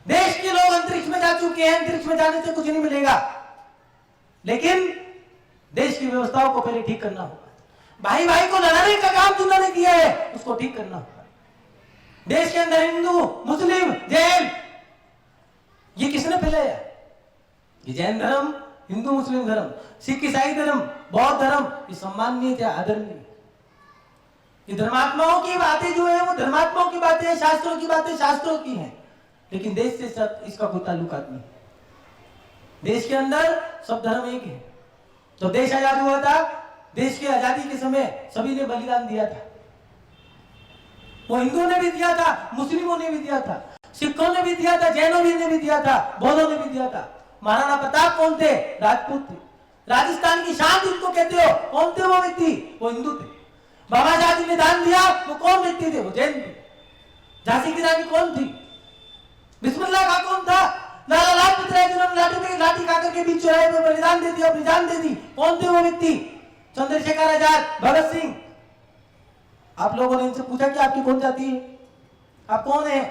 देश के लोग अंतरिक्ष में जा चुके हैं, अंतरिक्ष में जाने से कुछ नहीं मिलेगा, लेकिन देश की व्यवस्थाओं को पहले ठीक करना होगा। भाई भाई को लड़ाने का काम जिन्होंने किया है उसको ठीक करना होगा। देश के अंदर हिंदू मुस्लिम जैन ये किसने फैलाया? ये जैन धर्म, हिंदू मुस्लिम धर्म, सिख ईसाई धर्म, बौद्ध धर्म, ये सम्माननीय थे, आदरणीय। ये धर्मात्माओं की बातें जो है वो धर्मात्माओं की बातें हैं, शास्त्रों की बातें शास्त्रों की हैं, लेकिन देश से इसका कोई ताल्लुकात नहीं। देश के अंदर सब धर्म एक है। तो देश आजाद हुआ था, देश की आजादी के समय सभी ने बलिदान दिया था। वो हिंदुओं ने भी दिया था, मुस्लिमों ने भी दिया था, सिखों ने भी दिया था, जैनों ने भी दिया था, बौद्धों ने भी दिया था। महाराणा प्रताप कौन थे? राजपूत थे। राजस्थान की शान जिनको कहते हो कौन थे वो व्यक्ति? वो हिंदू थे। बाबा साहब जी ने दान दिया वो कौन व्यक्ति थे? वो जैन थे। झांसी की रानी कौन थी? बिस्मिल्लाह खां कौन था? लाला लाजपत राय जिन्होंने लाठी खाकर के बीच चौराहे पर बलिदान दे दिया, अपनी जान दे दी, कौन थे वो व्यक्ति? चंद्रशेखर आजाद, भगत सिंह। आप लोगों ने इनसे पूछा कि आपकी कौन जाति है, आप कौन है?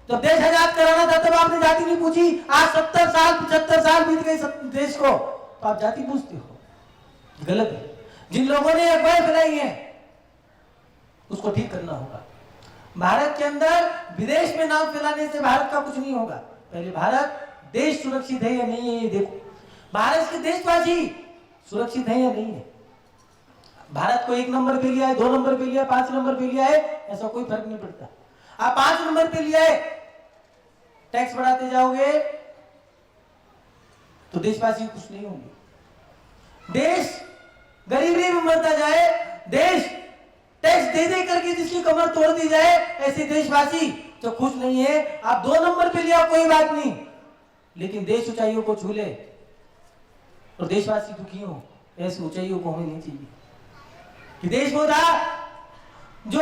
जब देश आजाद कराना था तब आपने जाति नहीं पूछी। आज 70 साल 75 साल बीत गए देश को, तो आप जाति पूछते हो, गलत है। जिन लोगों ने अफवाह फैलाई है उसको ठीक करना होगा। भारत के अंदर विदेश में नाम फैलाने से भारत का कुछ नहीं होगा। पहले भारत देश सुरक्षित है या नहीं है ये देखो। भारत के देशवासी सुरक्षित है या नहीं है? भारत को 1 नंबर पे लिया है, 2 नंबर पे लिया है, 5 नंबर पे लिया है, ऐसा कोई फर्क नहीं पड़ता। आप 5 नंबर पे लिया है, टैक्स बढ़ाते जाओगे तो देशवासी कुछ नहीं होंगे। देश गरीबी में मरता जाए, देश टैक्स दे दे करके जिसकी कमर तोड़ दी जाए, ऐसे देशवासी जो खुश नहीं है। आप 2 नंबर पे लिया कोई बात नहीं, लेकिन देश ऊंचाइयों को छू ले और देशवासी दुखी हो, ऐसी ऊंचाइयों को हमें नहीं चाहिए। कि देश वो था जो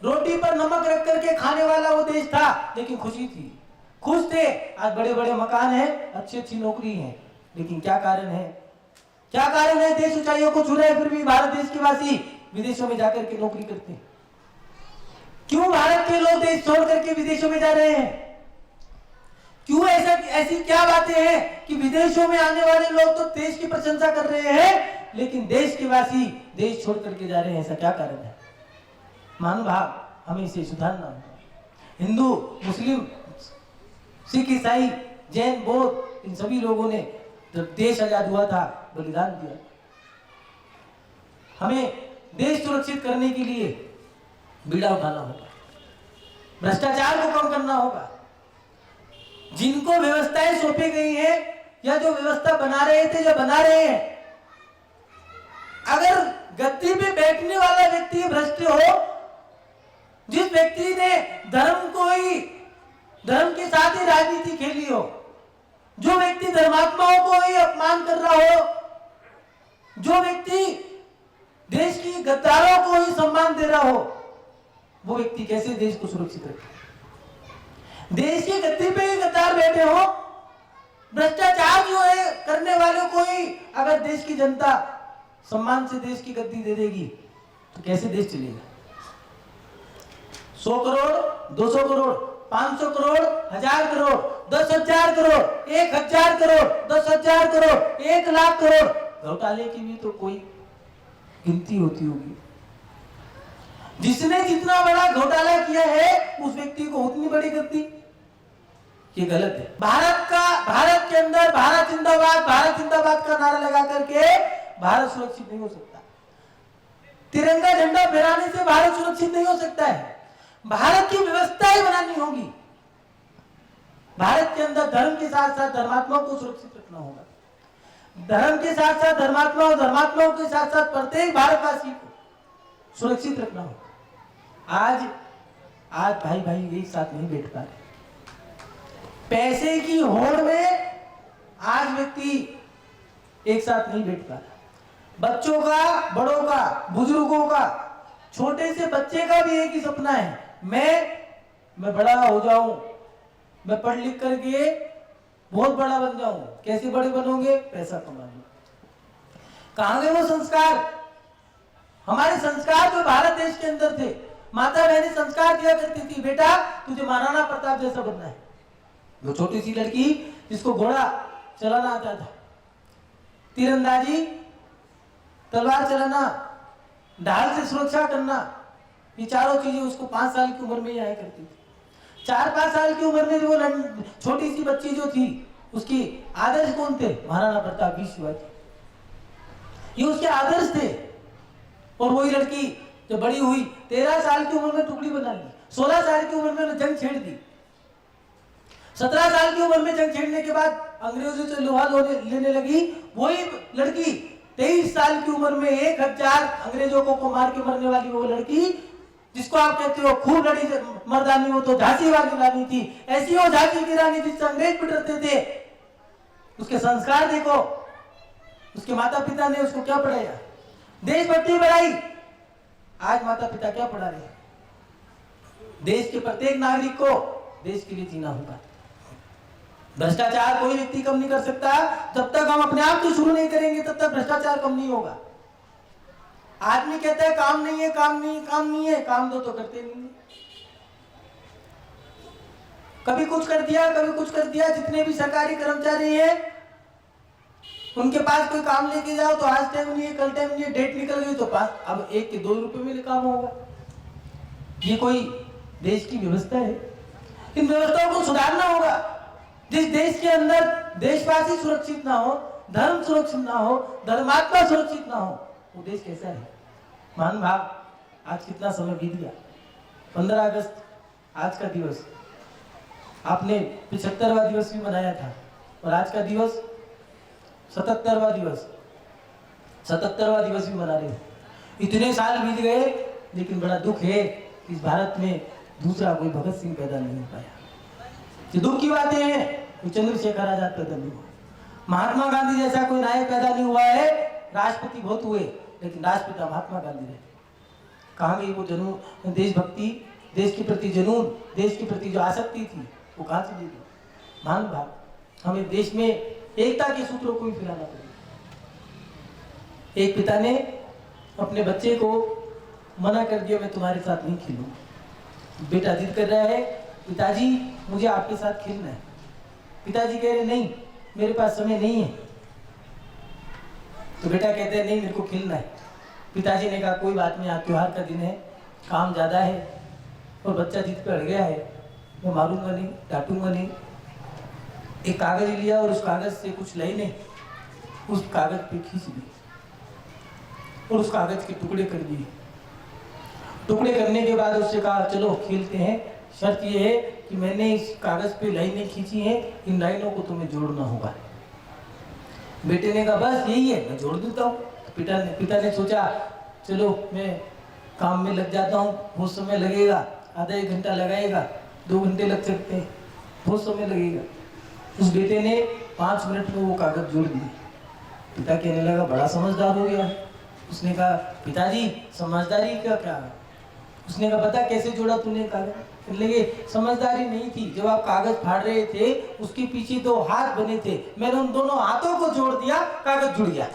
रोटी पर नमक रख करके खाने वाला वो देश था, लेकिन खुशी थी, खुश थे। आज बड़े बड़े मकान हैं, अच्छी अच्छी नौकरी है, लेकिन क्या कारण है? क्या कारण है? देश ऊंचाइयों को छू रहे फिर भी भारत देश के वासी विदेशों में जाकर के नौकरी करते हैं। क्यों भारत के लोग देश छोड़ करके विदेशों में जा रहे हैं? क्यों ऐसी क्या बातें हैं कि विदेशों में आने वाले लोग तो देश की प्रशंसा कर रहे हैं, लेकिन देश के वासी देश छोड़ करके जा रहे हैं? ऐसा क्या कारण है? महानुभाव, हमें इसे सुधारना होगा। हिंदू मुस्लिम सिख ईसाई जैन बौद्ध इन सभी लोगों ने जब देश आजाद हुआ था बलिदान दिया। हमें देश सुरक्षित करने के लिए बीड़ा उठाना होगा, भ्रष्टाचार को कम करना होगा। जिनको व्यवस्थाएं सौंपी गई हैं या जो व्यवस्था बना रहे थे या बना रहे हैं, अगर गद्दी पे बैठने वाला व्यक्ति भ्रष्ट हो, जिस व्यक्ति ने धर्म के साथ ही राजनीति खेली हो, जो व्यक्ति धर्मात्माओं को ही अपमान कर रहा हो, जो व्यक्ति देश की गद्दारों को ही सम्मान दे रहा हो, वो व्यक्ति कैसे देश को सुरक्षित रखे? देश की गद्दी पे ही गद्दार बैठे हो, भ्रष्टाचार जो है करने वालों को ही अगर देश की जनता सम्मान से देश की गद्दी दे देगी तो कैसे देश चलेगा? 100 करोड़ 200 करोड़ 500 करोड़ 1000 करोड़ 10,000 करोड़ 1,000 करोड़ 10,000 करोड़ 1,00,000 करोड़ घोटाले की भी तो कोई गिनती होती होगी। जिसने जितना बड़ा घोटाला किया है उस व्यक्ति को उतनी बड़ी गद्दी, ये गलत है। भारत के अंदर भारत जिंदाबाद का नारा लगा करके भारत सुरक्षित नहीं हो सकता। तिरंगा झंडा फहराने से भारत सुरक्षित नहीं हो सकता है। भारत की व्यवस्थाएं बनानी होगी। भारत के अंदर धर्म के साथ साथ धर्मात्माओं को सुरक्षित रखना होगा। धर्म के साथ साथ धर्मात्मा और धर्मात्माओं के साथ साथ प्रत्येक भारतवासी को सुरक्षित रखना होगा। आज भाई भाई एक साथ नहीं बैठ पा रहे। पैसे की होड़ में आज व्यक्ति एक साथ नहीं बैठ पा रहा। बच्चों का, बड़ों का, बुजुर्गों का, छोटे से बच्चे का भी एक ही सपना है, मैं बड़ा हो जाऊं, मैं पढ़ लिख करके बहुत बड़ा बन जाऊं। कैसे बड़े बनोगे? पैसा कमाने। कहां गए वो संस्कार? हमारे संस्कार जो भारत देश के अंदर थे, माता बहनें संस्कार दिया करती थी, बेटा तुझे महाराणा प्रताप जैसा बनना है। वो छोटी सी लड़की जिसको घोड़ा चलाना आता था, तीरंदाजी, तलवार चलाना, ढाल से सुरक्षा करना, ये चारों चीजें उसको 5 साल की उम्र में ही आया करती थी। 4-5 साल की उम्र में वो छोटी सी बच्ची जो थी, उसकी आदर्श कौन थे? महाराणा प्रताप, वीर शिवाजी, ये उसके आदर्श थे। और वही लड़की जो बड़ी हुई, 13 साल की उम्र में टुकड़ी बना ली, 16 साल की उम्र में जंग छेड़ दी, 17 साल की उम्र में जंग छेड़ने के बाद अंग्रेजों से लोहा लेने लगी। वही लड़की 23 साल की उम्र में 1000 अंग्रेजों को मार के मरने वाली वो लड़की, जिसको आप कहते हो खूब लड़ी मर्दानी, वो तो झांसी वाली रानी थी। ऐसी वो झांसी की रानी जिससे अंग्रेज भी डरते थे। उसके संस्कार देखो, उसके माता पिता ने उसको क्या पढ़ाया? देशभक्ति बढ़ाई। आज माता पिता क्या पढ़ा रहे? देश के प्रत्येक नागरिक को देश के लिए जीना होगा। भ्रष्टाचार कोई व्यक्ति कम नहीं कर सकता। जब तक हम अपने आप को शुरू नहीं करेंगे तब तक भ्रष्टाचार कम नहीं होगा। आदमी कहता है काम नहीं है, काम नहीं है, काम नहीं है, काम तो करते नहीं है। कभी कुछ कर दिया, कभी कुछ कर दिया। जितने भी सरकारी कर्मचारी हैं, उनके पास कोई काम लेके जाओ तो आज टाइम नहीं है, कल टाइम नहीं है, डेट निकल गई तो पास अब 1 के 2 रुपए में काम होगा। ये कोई देश की व्यवस्था है? इन व्यवस्थाओं को सुधारना होगा। जिस देश के अंदर देशवासी सुरक्षित ना हो, धर्म सुरक्षित ना हो, धर्मात्मा सुरक्षित ना हो, वो देश कैसा है? मान भाव, आज कितना समय बीत गया। 15 अगस्त आज का दिवस, आपने 75वां दिवस भी मनाया था, और आज का दिवस 77वां दिवस भी मना रहे हो। इतने साल बीत गए, लेकिन बड़ा दुख है कि इस भारत में दूसरा कोई भगत सिंह पैदा नहीं हो पाया। ये दुख की बातें हैं कि चंद्रशेखर आजाद पैदा नहीं हुआ, महात्मा गांधी जैसा कोई नायक पैदा नहीं हुआ है। राष्ट्रपति बहुत हुए, लेकिन राष्ट्रपिता महात्मा गांधी रहे। कहाँ गई वो जनून, देशभक्ति, देश के प्रति जुनून, देश के प्रति जो आसक्ति थी, वो कहाँ चली गई? मान भाव, हमें देश में एकता के सूत्रों को भी फैलाना पड़ेगा। एक पिता ने अपने बच्चे को मना कर दिया, मैं तुम्हारे साथ नहीं खेलूंगा। बेटा जिद कर रहा है, पिताजी मुझे आपके साथ खेलना है। पिताजी कह रहे नहीं, मेरे पास समय नहीं है। तो बेटा कहते हैं नहीं, मेरे को खेलना है। पिताजी ने कहा कोई बात नहीं, आज त्योहार का दिन है, काम ज्यादा है, और बच्चा जिद पे अड़ गया है, मैं मारूंगा नहीं, डांटूंगा नहीं। एक कागज लिया और उस कागज से कुछ लाइनें उस कागज पे खींच दी और उस कागज के टुकड़े कर दिए। टुकड़े करने के बाद उससे कहा चलो खेलते हैं, शर्त ये है कि मैंने इस कागज पे लाइनें खींची हैं, इन लाइनों को तुम्हें जोड़ना होगा। बेटे ने कहा बस यही है, मैं जोड़ देता हूँ। पिता ने सोचा चलो मैं काम में लग जाता हूँ, बहुत समय लगेगा, आधा 1 घंटा लगाएगा, 2 घंटे लग सकते हैं, बहुत समय लगेगा। उस बेटे ने 5 मिनट में वो कागज जोड़ दिए। पिता कहने लगा बड़ा समझदार हो गया। उसने कहा पिताजी समझदारी का क्या? उसने कहा पता कैसे जोड़ा तूने कागज? कहने लगे समझदारी नहीं थी, जब आप कागज फाड़ रहे थे उसके पीछे 2 हाथ बने थे, मैंने उन दोनों हाथों को जोड़ दिया, कागज जुड़ गया।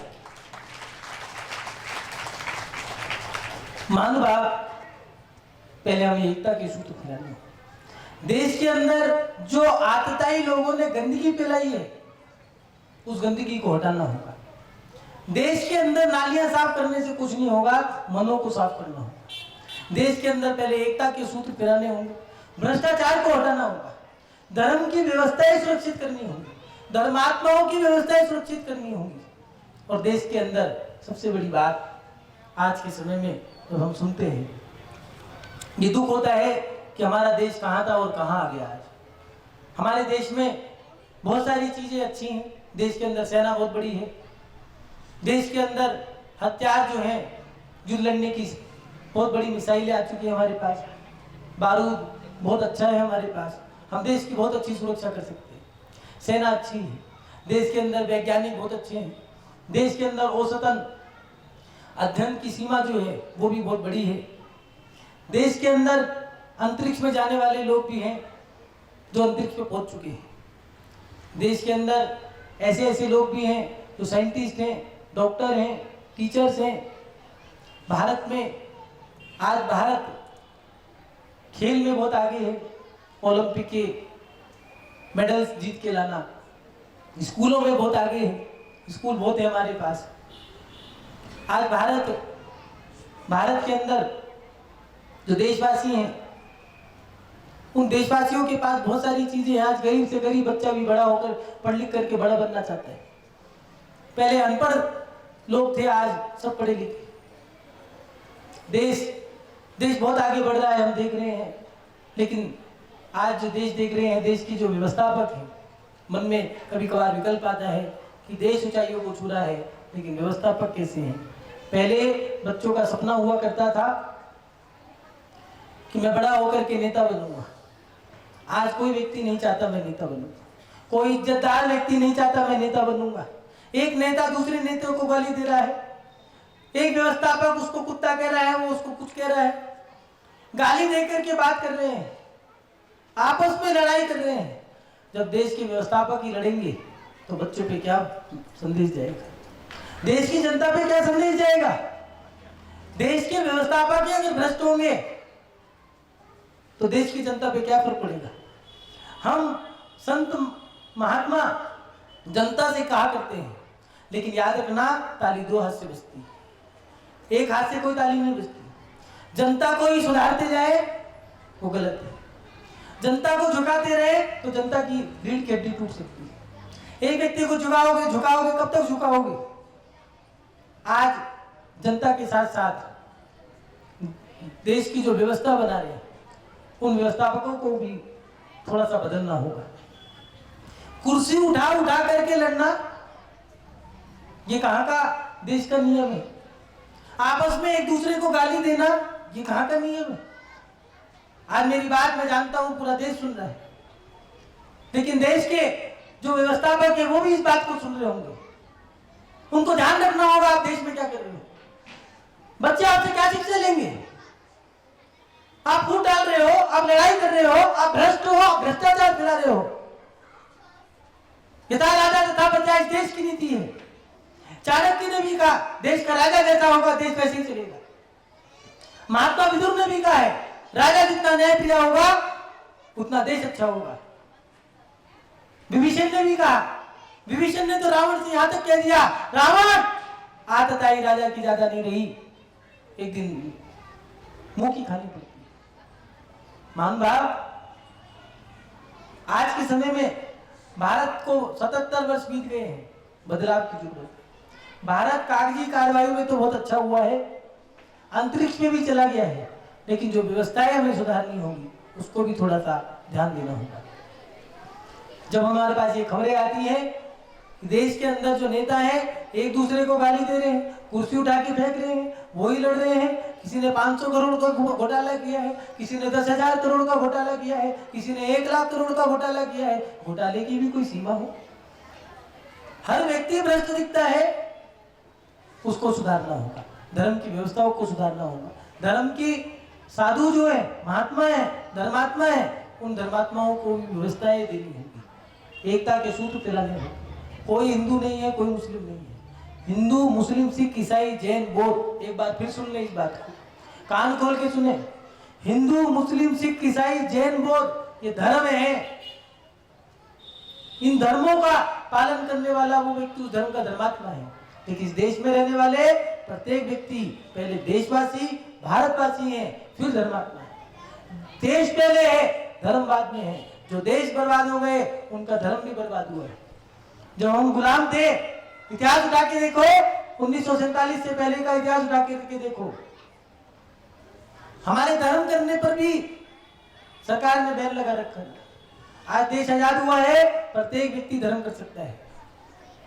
मान भाव, पहले हमें एकता के सूत्र फैलाने। देश के अंदर जो आतताई लोगों ने गंदगी फैलाई है, उस गंदगी को हटाना होगा। देश के अंदर नालियां साफ करने से कुछ नहीं होगा, मनों को साफ करना होगा। देश के अंदर पहले एकता के सूत्र फैलाने होंगे, भ्रष्टाचार को हटाना होगा, धर्म की व्यवस्थाएं सुरक्षित करनी होंगी, धर्मात्माओं की व्यवस्थाएं सुरक्षित करनी होंगी। और देश के अंदर सबसे बड़ी बात आज के समय में जब हम सुनते हैं, ये दुख होता है कि हमारा देश कहाँ था और कहाँ आ गया। आज हमारे देश में बहुत सारी चीज़ें अच्छी हैं। देश के अंदर सेना बहुत बड़ी है, देश के अंदर हथियार जो हैं युद्ध लड़ने की बहुत बड़ी मिसाइलें आ चुकी हैं हमारे पास, बारूद बहुत अच्छा है हमारे पास, हम देश की बहुत अच्छी सुरक्षा कर सकते हैं। सेना अच्छी है, देश के अंदर वैज्ञानिक बहुत अच्छे हैं, देश के अंदर औसतन अध्ययन की सीमा जो है वो भी बहुत बड़ी है। देश के अंदर अंतरिक्ष में जाने वाले लोग भी हैं जो अंतरिक्ष में पहुंच चुके हैं। देश के अंदर ऐसे ऐसे लोग भी हैं जो साइंटिस्ट हैं, डॉक्टर हैं, टीचर्स हैं। भारत में आज भारत खेल में बहुत आगे है, ओलंपिक के मेडल्स जीत के लाना, स्कूलों में बहुत आगे है, स्कूल बहुत है हमारे पास। आज भारत के अंदर जो देशवासी हैं उन देशवासियों के पास बहुत सारी चीजें हैं। आज गरीब से गरीब बच्चा भी बड़ा होकर पढ़ लिख करके बड़ा बनना चाहता है। पहले अनपढ़ लोग थे, आज सब पढ़े लिखे। देश बहुत आगे बढ़ रहा है, हम देख रहे हैं। लेकिन आज जो देश देख रहे हैं, देश की जो व्यवस्थापक है, मन में कभी कभार विकल्प आता है कि देश ऊंचाइयों को छू रहा है, लेकिन व्यवस्थापक कैसे हैं। पहले बच्चों का सपना हुआ करता था कि मैं बड़ा होकर के नेता बनूंगा। आज कोई व्यक्ति नहीं चाहता मैं नेता बनूंगा, कोई इज्जतदार व्यक्ति नहीं चाहता मैं नेता बनूंगा। एक नेता दूसरे नेता को गाली दे रहा है, एक व्यवस्थापक उसको कुत्ता कह रहा है, वो उसको कुछ कह रहा है, गाली देकर के बात कर रहे हैं, आपस में लड़ाई कर रहे हैं। जब देश के व्यवस्थापक ही लड़ेंगे तो बच्चों पे क्या संदेश जाएगा, देश की जनता पे क्या संदेश जाएगा। देश के व्यवस्थापक अगर भ्रष्ट होंगे तो देश की जनता पे क्या फर्क पड़ेगा। हम संत महात्मा जनता से कहा करते हैं, लेकिन याद रखना ताली दो हाथ से बजती है, एक हाथ से कोई ताली नहीं बजती। जनता को ही सुधारते जाए वो गलत है, जनता को झुकाते रहे तो जनता की रीढ़ की हड्डी टूट सकती है। एक व्यक्ति को झुकाओगे कब तक झुकाओगे। आज जनता के साथ साथ देश की जो व्यवस्था बना रहे हैं उन व्यवस्थापकों को भी थोड़ा सा बदलना होगा। कुर्सी उठा करके लड़ना ये कहां का देश का नियम है। आपस में एक दूसरे को गाली देना ये कहां का नियम है। आज मेरी बात मैं जानता हूं पूरा देश सुन रहा है, लेकिन देश के जो व्यवस्थापक है वो भी इस बात को सुन रहे होंगे। उनको ध्यान रखना होगा आप देश में क्या कर रहे हो। बच्चे आपसे क्या शिक्षा लेंगे। आप फूट डाल रहे हो, आप लड़ाई कर रहे हो, आप भ्रष्ट हो, आप भ्रष्टाचार फैला रहे हो। यथा राजा तथा प्रजा इस देश की नीति है। चाणक्य ने भी कहा देश का राजा जैसा होगा देश वैसे ही चलेगा। महात्मा विदुर ने भी कहा है राजा जितना न्याय प्रिय होगा उतना देश अच्छा होगा। विभीषण ने भी कहा, विभीषण ने तो रावण से यहां तक कह दिया रावण आतताई राजा की ज्यादा नहीं रही, एक दिन मुंह की खानी पड़ती। मान भाव आज के समय में भारत को 77 वर्ष बीत गए हैं, बदलाव की जरूरत है। भारत कागजी कार्रवाई में तो बहुत अच्छा हुआ है, अंतरिक्ष में भी चला गया है, लेकिन जो व्यवस्थाएं हमें सुधारनी होगी उसको भी थोड़ा सा ध्यान देना होगा। जब हमारे पास ये खबरें आती है देश के अंदर जो नेता है एक दूसरे को गाली दे रहे हैं, कुर्सी उठा के फेंक रहे हैं, वही लड़ रहे हैं, किसी ने 500 करोड़ का घोटाला किया है, किसी ने 10,000 करोड़ का घोटाला किया है, किसी ने 1 लाख करोड़ का घोटाला किया है। घोटाले की भी कोई सीमा हो। हर व्यक्ति भ्रष्ट दिखता है, उसको सुधारना होगा, धर्म की व्यवस्थाओं को सुधारना होगा। धर्म की साधु जो है, महात्मा है, धर्मात्मा है, उन धर्मात्माओं को भी व्यवस्थाएं देनी होगी, एकता के सूत्र फैलाने होंगे। कोई हिंदू नहीं है, कोई मुस्लिम नहीं है। हिंदू, मुस्लिम, सिख, ईसाई, जैन, बौद्ध, एक बार फिर सुन ले इस बात को, कान खोल के सुने। हिंदू, मुस्लिम, सिख, ईसाई, जैन, बौद्ध ये धर्म है। इन धर्मों का पालन करने वाला वो व्यक्ति उस धर्म का धर्मात्मा है। लेकिन इस देश में रहने वाले प्रत्येक व्यक्ति पहले देशवासी, भारतवासी है, फिर धर्मात्मा है। देश पहले है, धर्म बाद में है। जो देश बर्बाद हो गए उनका धर्म भी बर्बाद हुआ है। जब हम गुलाम थे, इतिहास उठा के देखो, 1947 से पहले का इतिहास उठा के देखो, हमारे धर्म करने पर भी सरकार ने बैन लगा रखा है। आज देश आजाद हुआ है, प्रत्येक व्यक्ति धर्म कर सकता है।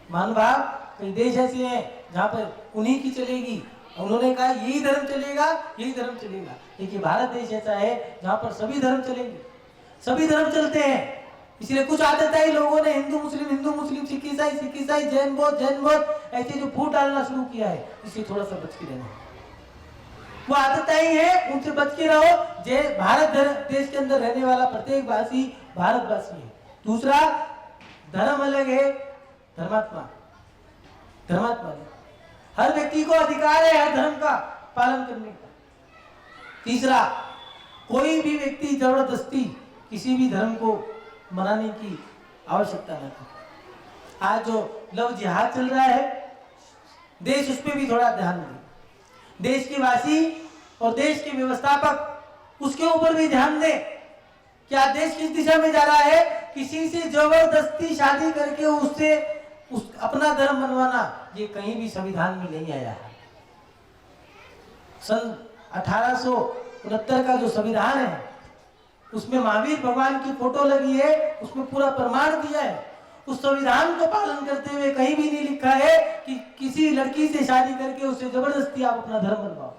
मान भाव कई देश ऐसे हैं जहाँ पर उन्हीं की चलेगी, उन्होंने कहा यही धर्म चलेगा, यही धर्म चलेगा। लेकिन भारत देश ऐसा है जहाँ पर सभी धर्म चलेंगे, सभी धर्म चलते हैं। इसलिए कुछ आदतें लोगों ने हिंदू मुस्लिम, सिख ईसाई, जैन बौद्ध ऐसे जो फूट डालना शुरू किया है, इससे थोड़ा सा बच के रहना। वो आदतें ही है, उनसे बच के रहो। जे भारत देश के अंदर रहने वाला प्रत्येक वासी भारतवासी है। दूसरा, धर्म अलग है, धर्मात्मा नहीं। हर व्यक्ति को अधिकार है हर धर्म का पालन करने का। तीसरा, कोई भी व्यक्ति जबरदस्ती किसी भी धर्म को मनाने की आवश्यकता नहीं है। आज जो लव जिहाद चल रहा है, देश उस पर भी थोड़ा ध्यान दे। देश के वासी और देश के व्यवस्थापक उसके ऊपर भी ध्यान दे। क्या देश किस दिशा में जा रहा है? किसी से जबरदस्ती शादी करके उससे अपना धर्म मनवाना, ये कहीं भी संविधान में नहीं आया है। सन 1869 का जो संविधान है, उसमें महावीर भगवान की फोटो लगी है, उसमें पूरा प्रमाण दिया है। उस संविधान को पालन करते हुए कहीं भी नहीं लिखा है कि किसी लड़की से शादी करके उससे जबरदस्ती आप अपना धर्म बनवाओ।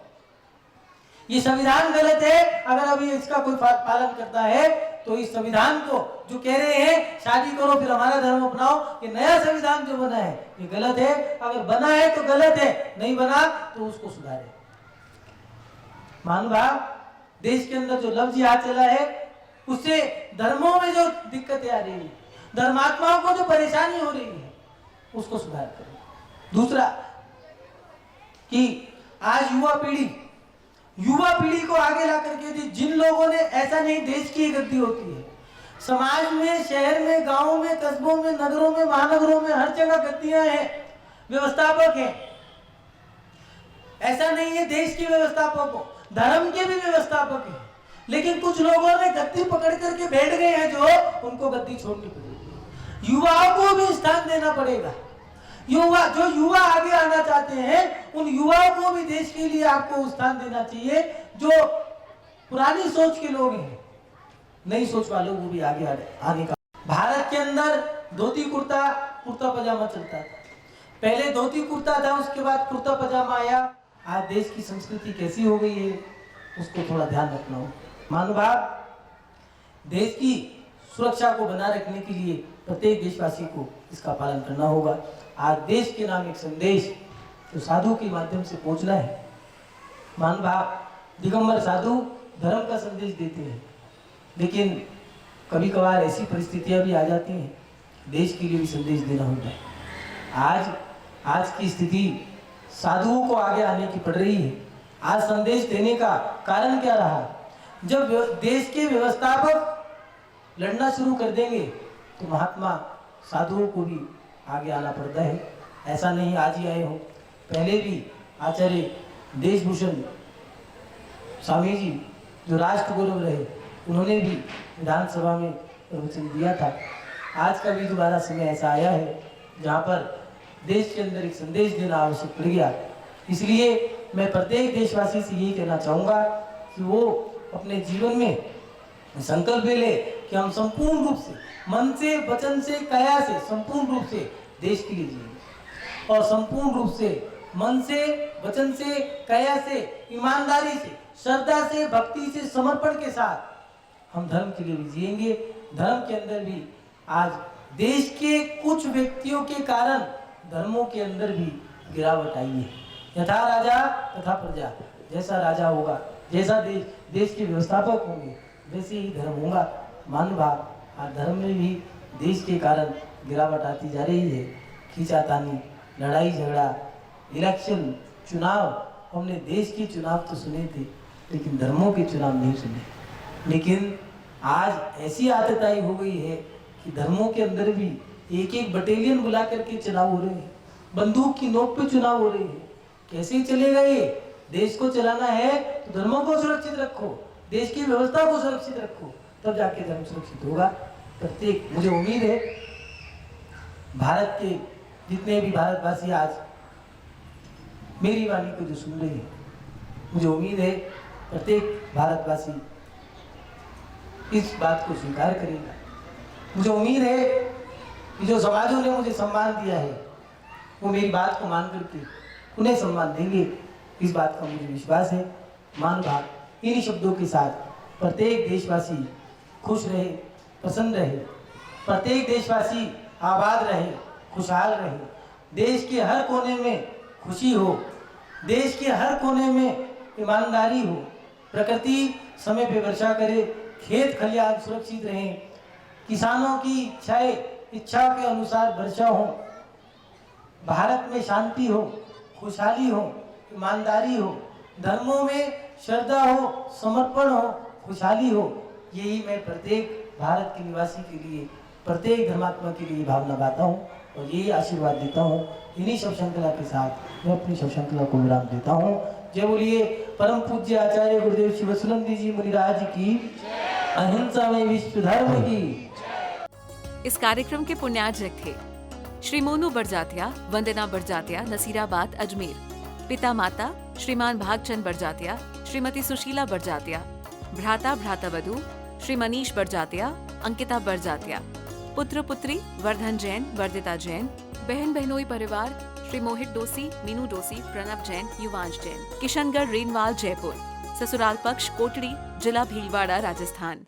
ये संविधान गलत है। अगर अभी इसका कोई पालन करता है तो इस संविधान को जो कह रहे हैं शादी करो फिर हमारा धर्म अपनाओ, ये नया संविधान जो बना है ये गलत है। अगर बना है तो गलत है, नहीं बना तो उसको सुधारे। मानव देश के अंदर जो लव जिहाद चला है, उससे धर्मों में जो दिक्कतें आ रही है, धर्मात्माओं को जो परेशानी हो रही है, उसको सुधार करें। दूसरा कि आज युवा पीढ़ी को आगे ला करके जिन लोगों ने, ऐसा नहीं देश की गद्दी होती है, समाज में, शहर में, गांवों में, कस्बों में, नगरों में, महानगरों में हर जगह गद्दियां हैं, व्यवस्थापक हैं। ऐसा नहीं है देश के व्यवस्थापक हो, धर्म के भी व्यवस्थापक हैं। लेकिन कुछ लोगों ने गद्दी पकड़ करके बैठ गए हैं जो उनको गद्दी छोड़नी पड़ेगी। युवाओं को भी स्थान देना पड़ेगा। युवा आगे आना चाहते हैं, उन युवाओं को भी देश के लिए आपको स्थान देना चाहिए। जो पुरानी सोच के लोग हैं, नई सोच वालों को भी आगे आने का। भारत के अंदर धोती कुर्ता पजामा चलता था। पहले धोती कुर्ता था, उसके बाद कुर्ता पजामा आया। आज देश की संस्कृति कैसी हो गई है, उसको थोड़ा ध्यान रखना हो। मानव देश की सुरक्षा को बनाए रखने के लिए प्रत्येक देशवासी को इसका पालन करना होगा। आज देश के नाम एक संदेश जो साधु के माध्यम से पहुंचना है। मानव दिगंबर साधु धर्म का संदेश देते हैं, लेकिन कभी कभार ऐसी परिस्थितियां भी आ जाती हैं, देश के लिए भी संदेश देना होता है। आज की स्थिति साधुओं को आगे आने की पड़ रही है। आज संदेश देने का कारण क्या रहा? जब देश के व्यवस्थापक लड़ना शुरू कर देंगे तो महात्मा साधुओं को भी आगे आना पड़ता है। ऐसा नहीं आज ही आए हो, पहले भी आचार्य देशभूषण स्वामी जी जो राष्ट्र गुरु रहे, उन्होंने भी विधानसभा में प्रवचन दिया था। आज का भी दोबारा समय ऐसा आया है जहाँ पर देश के अंदर एक संदेश देना आवश्यक पड़ गया। इसलिए मैं प्रत्येक देशवासी से यही कहना चाहूँगा कि वो अपने जीवन में संकल्प ले कि हम संपूर्ण रूप से, मन से, वचन से, काया से, संपूर्ण रूप से देश के लिए जिएंगे और संपूर्ण रूप से मन से, वचन से, काया से, ईमानदारी से, श्रद्धा से, भक्ति से, समर्पण के साथ हम धर्म के लिए भी जिएंगे। धर्म के अंदर भी आज देश के कुछ व्यक्तियों के कारण धर्मों के अंदर भी गिरावट आई है। यथा राजा तथा प्रजा, जैसा राजा होगा, जैसा देश के व्यवस्थापक होंगे, वैसे ही धर्म होगा। मानव आज धर्म में भी देश के कारण गिरावट आती जा रही है। खींचातानी, लड़ाई झगड़ा, इलेक्शन, चुनाव, हमने देश के चुनाव तो सुने थे लेकिन धर्मों के चुनाव नहीं सुने। लेकिन आज ऐसी आदत आई हो गई है कि धर्मों के अंदर भी एक बटालियन बुला करके चुनाव हो रहे हैं, बंदूक की नोक पे चुनाव हो रहे हैं। कैसे चलेगा ये? देश को चलाना है तो धर्मों को सुरक्षित रखो, देश की व्यवस्था को सुरक्षित रखो, तब जाके धर्म सुरक्षित होगा। प्रत्येक, मुझे उम्मीद है भारत के जितने भी भारतवासी आज मेरी वाणी को जो सुन रहे हैं, मुझे उम्मीद है प्रत्येक भारतवासी इस बात को स्वीकार करेगा मुझे उम्मीद है कि जो समाजों ने मुझे सम्मान दिया है वो मेरी बात को मान करके उन्हें सम्मान देंगे, इस बात का मुझे विश्वास है। मान भाग इन्हीं शब्दों के साथ प्रत्येक देशवासी खुश रहे, प्रसन्न रहे, प्रत्येक देशवासी आबाद रहे, खुशहाल रहे, देश के हर कोने में खुशी हो, देश के हर कोने में ईमानदारी हो, प्रकृति समय पे वर्षा करे, खेत खलियान सुरक्षित रहें, किसानों की इच्छा के अनुसार वर्षा हो, भारत में शांति हो, खुशहाली हो, ईमानदारी हो, धर्मों में श्रद्धा हो, समर्पण हो, खुशहाली हो। यही मैं प्रत्येक भारत के निवासी के लिए, प्रत्येक धर्मात्मा के लिए भावना गाता हूँ और यही आशीर्वाद देता हूँ। इन्हीं शव श्रृंखला के साथ मैं अपनी शव श्रृंखला को विराम देता हूँ। जय बोलिए परम पूज्य आचार्य गुरुदेव शिवसुनंदी जी मुनिराज की, अहिंसा में विश्व धर्म की। इस कार्यक्रम के पुण्यार्जक थे श्री मोनू बड़जात्या, वंदना बड़जात्या, नसीराबाद, अजमेर। पिता माता श्रीमान भागचंद बड़जात्या, श्रीमती सुशीला बड़जात्या। भ्राता भ्रातावधू श्री मनीष बड़जात्या, अंकिता बड़जात्या। पुत्र पुत्री वर्धन जैन, वर्दिता जैन। बहन बहनोई परिवार श्री मोहित डोसी, मीनू डोसी, प्रणव जैन, युवांश जैन। किशनगढ़, रेनवाल, जयपुर। ससुराल पक्ष कोटड़ी, जिला भीलवाड़ा, राजस्थान।